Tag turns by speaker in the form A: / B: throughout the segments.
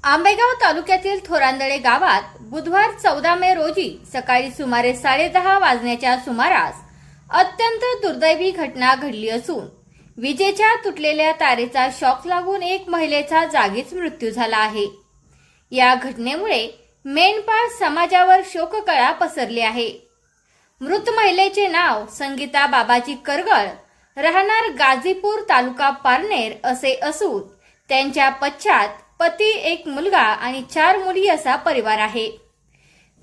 A: आंबेगाव तालुक्यातील थोरांदळे गावात बुधवार 14 मे रोजी सकाळी सुमारे 10:30 वाजण्याच्या सुमारास अत्यंत दुर्दैवी घटना घडली असून विजेच्या तुटलेल्या तारेचा शॉक लागून एक महिलेचा जागीच मृत्यू झाला आहे। या घटनेमुळे मेंढपाळ समाजावर शोककळा पसरली आहे। मृत महिलेचे नाव संगीता बाबाजी करगळ, राहणार गाझीपूर, तालुका पारनेर असे असून त्यांच्या पश्चात पती, एक मुलगा आणि 4 मुली असा परिवार आहे।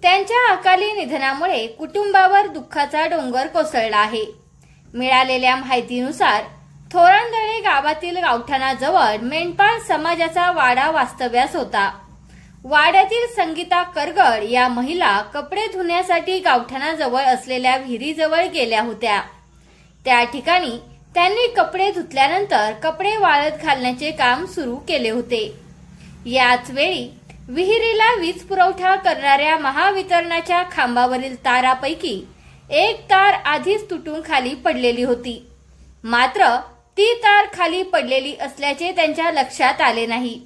A: त्यांच्या अकाली निधनामुळे कुटुंबावर दुःखाचा डोंगर कोसळला आहे। मिळालेल्या माहितीनुसार थोरांदळे गावातील गावठाणाजवळ मेंढपाळ समाजाचा वाडा वास्तव्यास होता। वाड्यातील संगीता करगळ या महिला कपडे धुण्यासाठी गावठाणाजवळ असलेल्या विहिरीजवळ गेल्या होत्या। त्या ठिकाणी त्यांनी कपडे धुतल्यानंतर कपडे वाळत घालण्याचे काम सुरू केले होते। याच वेळी विहिरीला वीज पुरवठा करणाऱ्या महावितरणाच्या खांबावरील तारापैकी एक तार आधीच तुटून खाली पडलेली होती। मात्र ती तार खाली पडलेली असल्याचे त्यांच्या लक्षात आले नाही।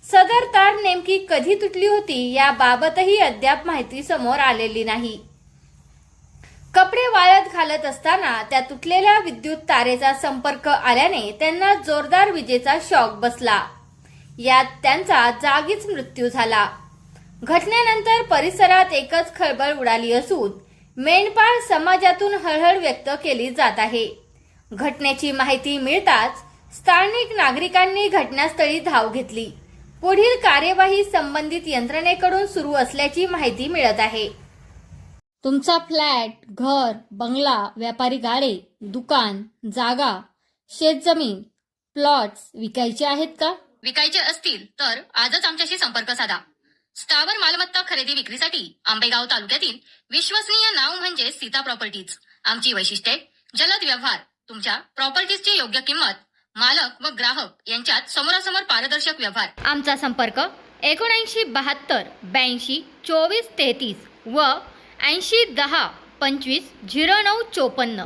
A: सदर तार नेमकी कधी तुटली होती याबाबतही अद्याप माहिती समोर आलेली नाही। कपडे वाळत घालत असताना त्या तुटलेल्या विद्युत तारेचा संपर्क आल्याने त्यांना जोरदार विजेचा शॉक बसला। यात त्यांचा जागीच मृत्यू झाला। घटनेनंतर परिसरात एकच खळबळ उडाली असून मेंढपाळ समाजातून हळहळ व्यक्त केली जात आहे। घटनेची माहिती मिळताच स्थानिक नागरिकांनी घटनास्थळी धाव घेतली। पुढील कार्यवाही संबंधित यंत्रणेकडून सुरू असल्याची माहिती मिळत आहे। तुमचा फ्लॅट, घर, बंगला, व्यापारी गाडे, दुकान, जागा, शेतजमीन, प्लॉट्स विकायचे आहेत का?
B: विकायचे असतील तर आजच आमच्याशी संपर्क साधा। स्थावर मालमत्ता खरेदी विक्रीसाठी आंबेगाव तालुक्यातील विश्वसनीय नाव म्हणजे सीता प्रॉपर्टीज। आमची वैशिष्ट्ये: जलद व्यवहार, तुमच्या प्रॉपर्टीजची योग्य किंमत, मालक व ग्राहक यांच्यात समोरासमोर पारदर्शक व्यवहार।
A: आमचा संपर्क 7972 82 24 33 व 80 10 25 09 54।